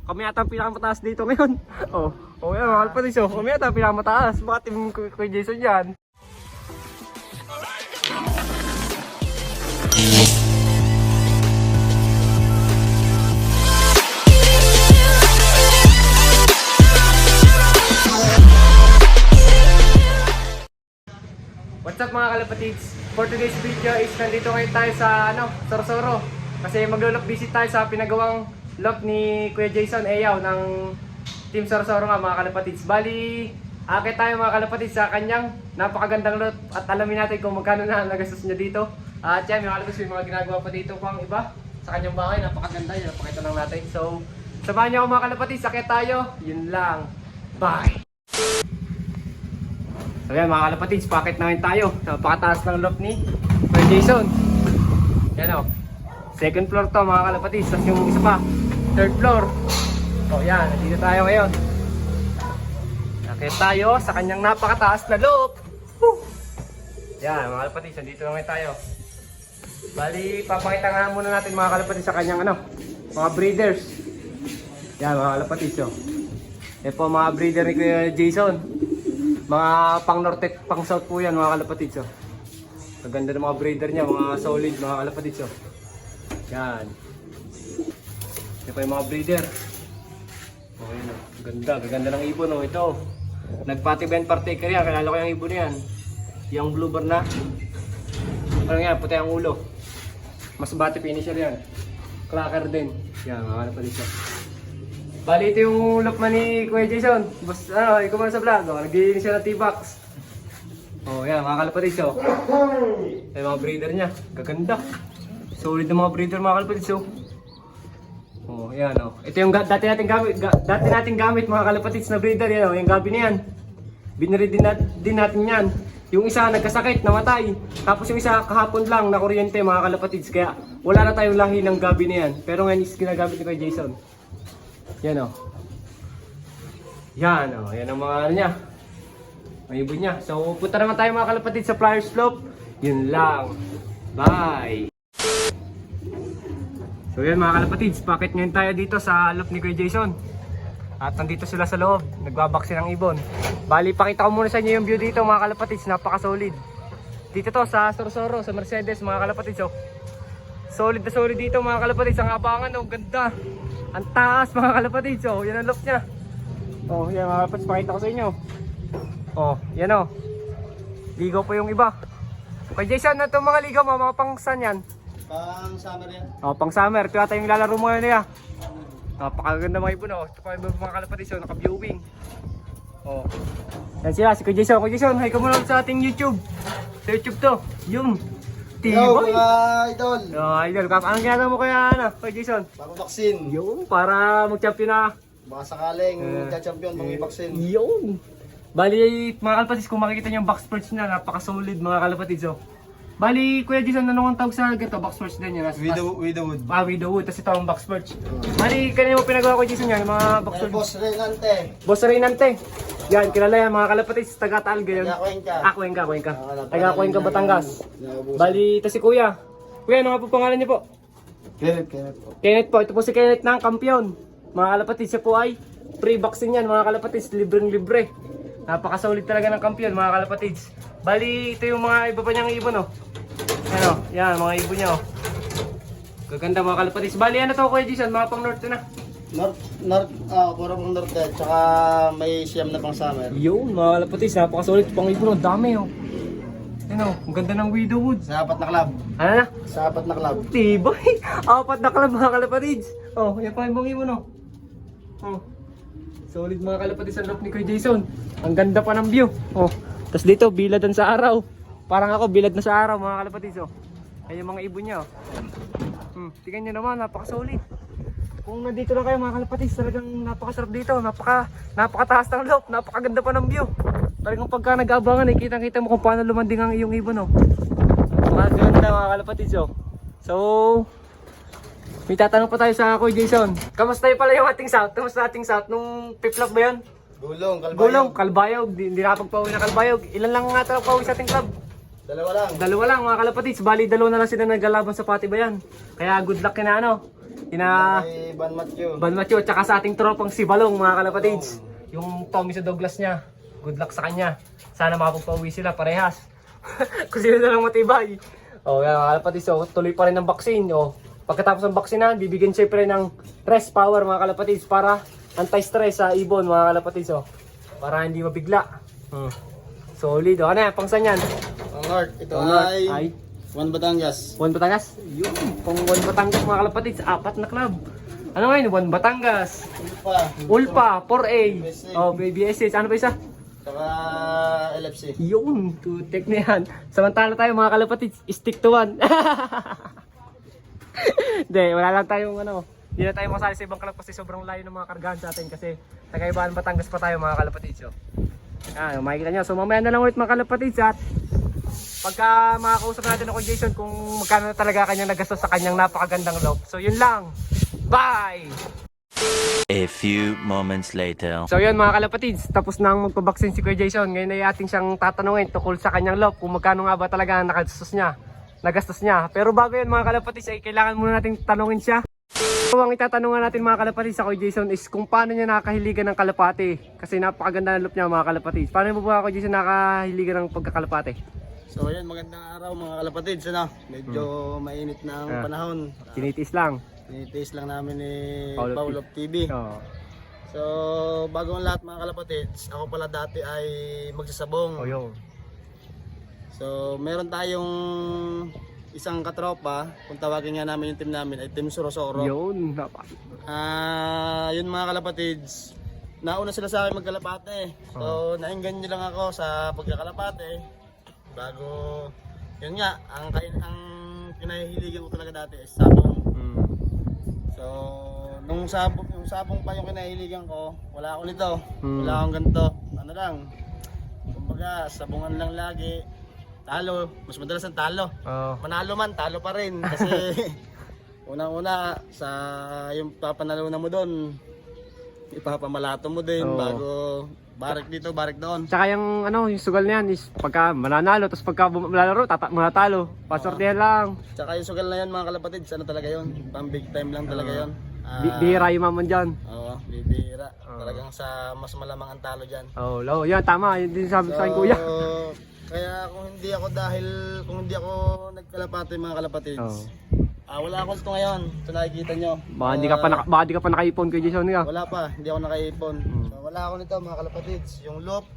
Kami ata ang pinakamataas dito ngayon. Yan mga kalapatids. Kami ata ang pinakamataas. Baka team Kuya Jason yan. What's up mga kalapatids? For today's video is nandito ngayon tayo sa Sorosoro. Kasi maglo-lock visit tayo sa pinagawang lock ni Kuya Jason Eyaw ng Team Sorosoro nga mga kalapatids. Bali, akit tayo mga kalapatids sa kanyang napakagandang lot at alamin natin kung magkano na nagastos niya dito. At yan mga kalapatids, may mga ginagawa pa dito pang iba sa kanyang bahay. Napakaganda yun, napakita lang natin. So, samahan niyo ako mga kalapatids, akit tayo. Yun lang. Bye! So yan mga kalapatids, pakit na rin tayo. Napakataas ng loft ni Kuya Jason. Yan o. Second floor to mga kalapatids. Tapos yung isa pa, third floor. So yan, nandito tayo ngayon. Nakita tayo sa kanyang napakataas na loft. Yan mga kalapatids, nandito na rin tayo. Bali, papakita nga muna natin mga kalapatids sa kanyang mga breeders. Yan mga kalapatids o. Yan po mga breeder ni Kuya Jason. Mga pang norte, pang south po yan mga kalapatids. Maganda ng mga breeder niya, mga solid mga kalapatids. Yan. Yan pa yung mga breeder. Okay na. Ganda ng ibon ito. Nagpati-bend partaker yan, kilala ko yung ibon na yan. Yung blue bar na. Ano yan, puti ang ulo. Mas bati finisher yan. Clacker din. Yan mga kalapatids. Bali ito yung lockman ni Kuya Jason. Boss, ikaw man sa vlog. Nag-iinis siya ng T-Box. Yan mga kalapatids. Yung mga breeder niya. Gaganda. Solid na mga breeder mga kalapatids. Yan ito yung dati nating gamit mga kalapatids na breeder. Yan, yung gabi na yan. Binili din natin yan. Yung isa nagkasakit, namatay. Tapos yung isa kahapon lang na kuryente mga kalapatids. Kaya wala na tayong lahi ng gabi na yan. Pero ngayon is ginagamit ni Kuya Jason. Yan yan ang mga niya. May ibon niya. So punta naman tayo mga kalapatids sa Flyers Slope. Yun lang. Bye! So yan mga kalapatids, pakit ngayon tayo dito sa loop ni Kuya Jason. At nandito sila sa loob, nagbabaksin ng ibon. Bali, pakita ko muna sa inyo yung view dito mga kalapatids, napaka-solid. Dito to sa Sorosoro, sa Mercedes mga kalapatids. Solid na solid dito mga kalapatids, ang abangan ganda. Ang taas mga kalapatids, yan ang loft niya. Yan mga kalapatids, pakita ko sa inyo. Yan ligaw po yung iba. Kay Jason, na itong mga ligaw mo, mga pang saan yan? Pang summer yan. Pang summer, ito yata yung lalaro mo ngayon ya. Napakaganda mga ibon ito pa yung mga kalapatids, naka-viewing. Yan sila, si Kuya Jason. Kuya Jason, hi ka muna sa ating YouTube. Sa YouTube to, yung Yo mga idol. Idol, anong ginagawa mo kaya Kuya Jason? Pang-vaccine. Yung para mag-champion na. Baka sakaling champion mag-vaccine. Yung bali mga kalapatids, kung makikita niyo yung box perch na, napaka-solid mga kalapatids. Bali Kuya Jason, ano ang tawag sa ganito? Box perch din yan? Widowwood. Widowwood, tapos ito ang box perch. Bali, kanina mo pinagawa Kuya Jason yan, yung mga box perch. Boss Renante. Boss Reynante. Yan, kilala yan mga kalapatids, taga-Taal ganyan. Kuwenka. Kuwenka. Taga-Kuwenka, Batangas. Bali, ito si Kuya. Kuya, ano nga po pangalan niyo po? Kenneth po. Kenneth po, ito po si Kenneth ng kampiyon. Mga kalapatids, siya po ay pre-vaccine yan mga kalapatids, libreng-libre. Napaka-solid talaga ng kampiyon mga kalapatids. Bali, ito yung mga iba pa niyang ibon yan mga ibon niya Gaganda mga kalapatids. Bali, ano to Kuya Jason, mga pang north na. Puro pang norte. Tsaka may siyam na pang summer. Yun mga kalapatids, napaka-solid pang ibon, dami ang ganda ng Widowwood. Sa apat na club. Ano na? Sa apat na club. Tibay! Apat na club mga kalapatids. Yan pa yung ibon solid mga kalapatids ang look ni Kuya Jason. Ang ganda pa ng view. Tapos dito, biladan sa araw. Parang ako, bilad na sa araw mga kalapatids. Ay yung mga ibon niya. Tingnan nyo naman, napaka-solid. Kung nandito lang kayo mga kalapatids, talagang napakasarap dito. Napakataas ng loop, napakaganda pa ng view. Talagang pagka nag-aabangan, kitang-kita mo kung paano lumanding ang iyong ibon. Maganda mga kalapatids. So, may tatanong pa tayo sa Kuya Jason. Kamusta yung pala yung ating south? Kamusta ating south? Nung piplap ba yun? Gulong, Kalbayog. Hindi nakapagpauwi na Kalbayog. Ilan lang nga talagang pauwi sa ating club? Dalawa lang Mga kalapatids. Bali, dalawa na lang sila naglalaban sa Patibayan. Kaya good luck kina Kina Kay Ban Matthew. Ban Matthew, tsaka sa ating tropang si Balong, mga kalapatids. Yung Tommy sa Douglas niya. Good luck sa kanya. Sana makapagpauwi sila parehas. Kung sino na lang matibay. Yan mga kalapatids. Tuloy pa rin ang vaccine. Pagkatapos ng vaksinan, bibigyan syempre ng rest power mga kalapatids para anti-stress sa ibon mga kalapatids. Para hindi mabigla. Solid. Ano yan? Pangsan yan? Ang North, ito Ay. ay Juan Batangas. Juan Batangas? Yun. Pang Juan Batangas mga kalapatids. 4 na club. Ano ngayon? Juan Batangas. Ulpa. 4A. BBSS. Ano pa isa? Saka LFC. Yun. Tutek na yan. Samantala tayo mga kalapatids. Stick to one. Hindi. Wala lang tayong ano. Hindi na tayo makasali sa ibang club kasi sobrang layo ng mga kargahan sa atin kasi tagaibaan Batangas pa tayo mga kalapatids. Makikita nyo. So mamaya na lang ulit mga kalapatids at pagka makakausap natin ako Jason kung magkano na talaga kanyang nagastos sa kanyang napakagandang loop. So yun lang. Bye! A few moments later. So yun mga kalapatids, tapos na ang magpabaksin si Kuya Jason. Ngayon ay ating siyang tatanungin tungkol sa kanyang loop kung magkano nga ba talaga ang nagastos niya. Pero bago yun mga kalapatids ay kailangan muna natin tanungin siya. So ang itatanungan natin mga kalapatids sa Kuya Jason is kung paano niya nakahiligan ng kalapati. Kasi napakaganda ng loop niya mga kalapatids. Paano mo ba Kuya Jason nakahiligan ng pagkakalapati? So ayun, magandang araw mga kalapatids. Medyo mainit na ang panahon. Tinitiis lang. Tinitiis lang namin ni Paul Paul of TV. Oo. So bago ang lahat mga kalapatids, ako pala dati ay magsasabong. Yun. So meron tayong isang katropa, kung tawagin nga namin yung team namin ay Team Sorosoro. Yun. Yun mga kalapatids, nauna sila sa akin magkalapate. So nainggan nyo lang ako sa pagkakalapate. Bago, yun nga, ang kinahihiligan ko talaga dati is sabong. So, nung sabong pa yung kinahihiligan ko, wala ako nito. Wala akong ganito. Ano lang, kumbaga, sabungan lang lagi. Talo, mas madalas ang talo. Manalo man, talo pa rin. Kasi, unang-una, sa yung papanalo na mo doon, ipapamalato mo din bago barik dito, barik doon. Tsaka yung yung sugal na yan is pagka mananalo, tapos pagka malalaro, manatalo. Pasortihan lang. Tsaka yung sugal na yan mga kalapatids, ano talaga yun? Pang big time lang talaga yun. Bihira yung maman dyan. Oo, bibihira. Talagang sa mas malamang ang talo dyan. Yan tama. Yun din sabi sa akin kuya. Kaya kung hindi ako nagkalapate mga kalapatids, wala ako ito ngayon. Ito nakikita nyo. Baka di ka pa nakaipon kay Jason nga. Wala pa, hindi ako nakaipon. So, wala ako nito mga kalapatids. Yung loop,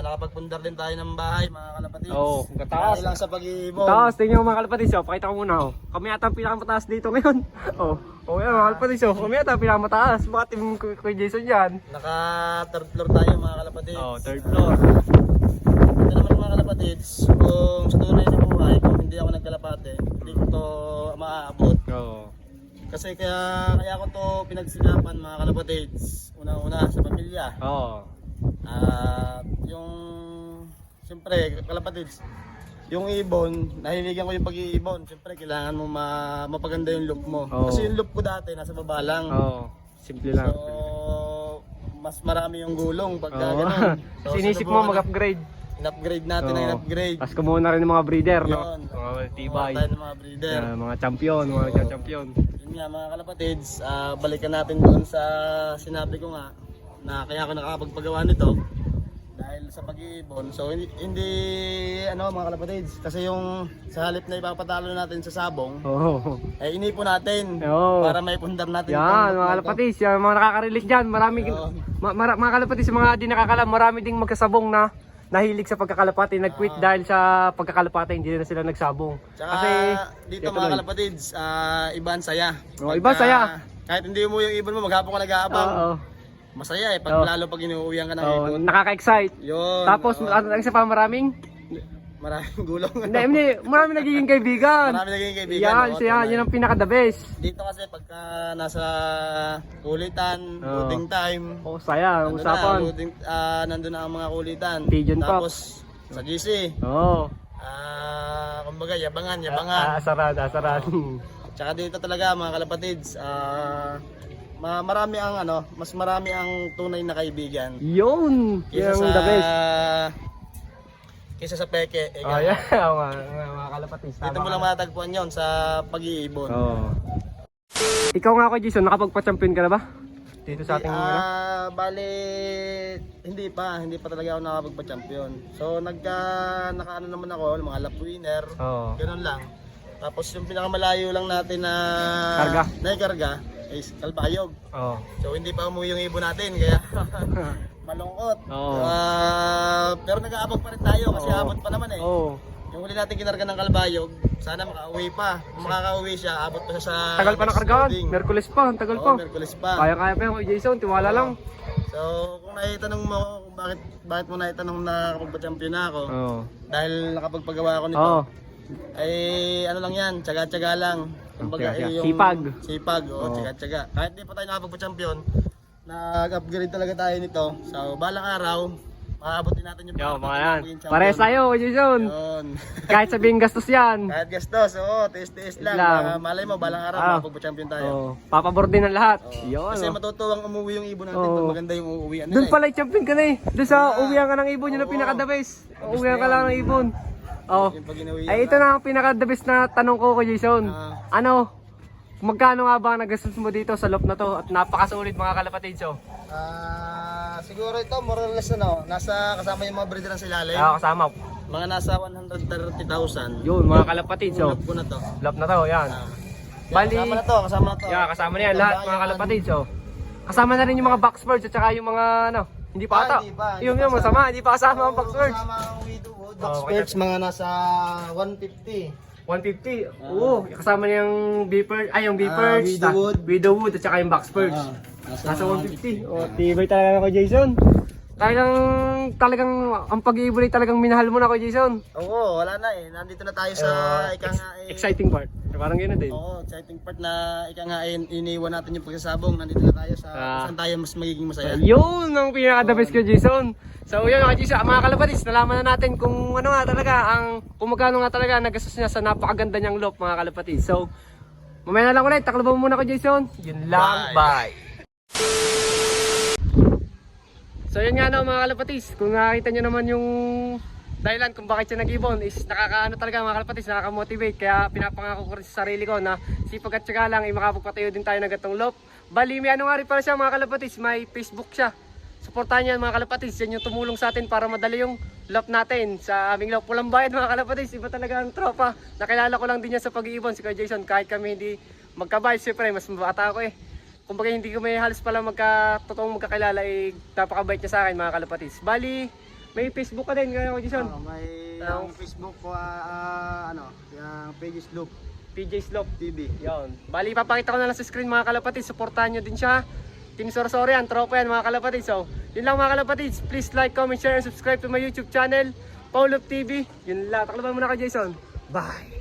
nakapagpundar din tayo ng bahay mga kalapatids. Kataas. Dahil lang sa pag-iibon. Taas, tingnan mo mga kalapatids. Pakita ko muna. Kami yata ang pinakamataas dito ngayon. Yan mga kalapatids. Kami yata ang pinakamataas. Baka team kay Jason yan. Naka third floor tayo mga kalapatids. Third floor. Ito naman mga kalapatids, kung sa tunay na buhay, kung hindi ako nagkalapate, hindi ko to maaabot. Kasi kaya ko to pinagsikapan mga kalapatids. Una-una sa pamilya. Yung siyempre kalapatids, yung ibon, nahiligan ko yung pag-iibon. Siyempre kailangan mo mapaganda yung loop mo. Kasi yung loop ko dati nasa baba lang. Simple lang. So mas marami yung gulong pag gano'n. So, sinisip mo mag-upgrade. In-upgrade natin ang in-upgrade. Tapos kumuha na rin ng mga breeder, no? Yun. Mga tibay. Tayo ng mga breeder. Mga champion, champion. Yun nga mga kalapatids, balikan natin doon sa sinabi ko nga na kaya ako nakakapagpagawa nito dahil sa pag-iibon. So hindi mga kalapatids, kasi yung sa halip na ipapatalo natin sa sabong, inipon natin para may pundar natin. Yan mga kalapatids, yung mga nakaka-relate dyan, mga kalapatids, mga di nakakalam, marami ding magkasabong na nahilig sa pagkakalapati, nag-quit dahil sa pagkakalapati, hindi na sila nagsabong. Tsaka kasi dito mga kalapatids, iba ang saya. Iba ang saya. Kahit hindi mo yung ibon mo, maghapon ka nag-aabang. Masaya lalo pag inuuwihan ka ng ibon. Nakaka-excite. Yun. Tapos ang isa pa, maraming gulong. Hindi, marami nagiging kaibigan. Marami nagiging kaibigan. Yan ang pinaka-the best. Dito kasi pagka nasa kulitan, loading time. Saya, ang usapan. Nandun na ang mga kulitan. Pigeon Tapos sa GC. Kumbaga yabangan. Asaran. Tsaka dito talaga mga kalapatids, mas marami ang tunay na kaibigan. Yun! Yung the best. Kaysa sa peke. Mga kalapatids. Dito mo lang matatagpuan yon sa pag-iibon. Ikaw nga ako, Jason, nakapagpa-champion ka na ba? Dito sa ating Bale, hindi pa talaga ako nakapagpa-champion. So nakaano naman ako, mga lap winner, Oo. ganun lang. Tapos yung pinakamalayo lang natin na naikarga is Kalbayog. Oo. So hindi pa umuwi yung ibon natin kaya malungkot. Oo. Pero nag-aabot pa rin tayo kasi Oo. abot pa naman eh. Oo. Yung huli natin kinarga ng Kalbayog, sana makauwi pa. Kung makakauwi siya, abot pa siya sa Tagal pa next nakargaan. loading. Merkulis pa, ang tagal Oo, pa. Merkulis pa. Kaya pa yan, Jason, tiwala lang. So, kung naitanong mo kung bakit mo naitanong na nakapagpa-champion na ako, Oo. dahil nakapagpagawa ako nito, Oo. ay ano lang yan, tsaga-tsaga lang. Kumbaga, Okay. yung Sipag. oo, Oo. tsaga-tsaga. Kahit di pa tayo nakapagpa-champion, nag-upgrade talaga tayo nito. So, balang araw, maaabot din natin yung Yo, mga natin yan. maging champion. Pares tayo, Jason. Yun. Kahit sabihin gastos yan. Kahit gastos, oo, tiis-tiis lang. lang. Malay mo, balang araw, Ah. makapagpa-champion tayo. Oo. Papabor din ang lahat. Oo. Yun. Kasi oh. matutuwang umuwi yung ibon natin Oo. pag maganda yung uuwian nila. Doon pala champion ka na eh. Doon sa Ah. uwihan ka ng ibon, yun ang Oo. pinaka-the best. Uwihan ka lang ng ibon. Oh. Yung pag inuwian Ay, ito na ang pinaka-the best na tanong ko kay Jason. Ah. Ano? Magkano nga ba ang nagastos mo dito sa loop na to? At napakasulit mga kalapatids. Oh. Siguro ito, more or less nasa kasama yung mga breeder ng silalim. Kaya kasama. Mga nasa 130,000. Yun, mga kalapatids. Oh. Ulap ko na to. Loop na to, yan. Bali, Bali, kasama na to, kasama na to. yeah, kasama na yan lahat mga kalapatids. Oh. Kasama na rin yung mga boxbirds at saka yung mga ano, hindi pa ata. Hindi pa, hindi Yung pa yung masama, hindi pa kasama ang boxbirds. Kasama ang widowwood. Oh, Boxbirds, mga nasa 150. 150. Oo, kasama niya yung beeper, ay yung beepers, Widowwood. at saka yung boxbirds. Ah, Nasa 150. O, tibay talaga ako, Jason. Talagang ang pag-iibuli talagang minahal mo na ako, Jason. Oo, wala na eh. Nandito na tayo sa ika nga eh. Exciting part. Parang gano'n din. Oo, exciting part na ika nga eh, iniwan natin yung pagsasabong. Nandito na tayo sa kung saan tayo mas magiging masaya. Yun ang pinaka-the best ko, Jason. So yun mga Jason, mga kalapatids, nalaman na natin kung ano nga talaga, kung magkano nga talaga nagastos niya sa napakaganda niyang loop mga kalapatids. So, mamaya na lang ulit, takloban mo muna ko, Jason. Yun lang, bye. So yun nga no mga kalapatids, kung nakita nyo naman yung dahilan kung bakit siya nag-ibon is nakakaano talaga mga kalapatids, nakaka-motivate. Kaya pinapangako ko rin sa sarili ko na sipag at syaga lang ay makapagpatayo din tayo ng gatong loop. Bali may ano nga rin pala siya mga kalapatids, may Facebook siya. Suportahan niyan mga kalapatids, yan yung tumulong sa atin para madali yung loop natin sa aming loop. Walang bayad mga kalapatids, iba talaga ang tropa. Nakilala ko lang din yan sa pag-iibon si Kuya Jason, kahit kami hindi magkabayad, siyempre mas mabata ako eh. Kumbaga hindi ko may halos pala totoong magkakilala eh, napakabait niya sa akin mga kalapatids. Bali, may Facebook ka din Kuya Jason. May yung Facebook ko yung Pages Loop PJ Slope TV. Yon. Bali, papakita ko na lang sa screen mga kalapatids. Supportahan nyo din siya. Team Sorosoro yan, tropa yan mga kalapatids. So, yun lang mga kalapatids. Please like, comment, share, and subscribe to my YouTube channel, Paulop TV. Yun lang. Takloban mo na ka, Jason. Bye!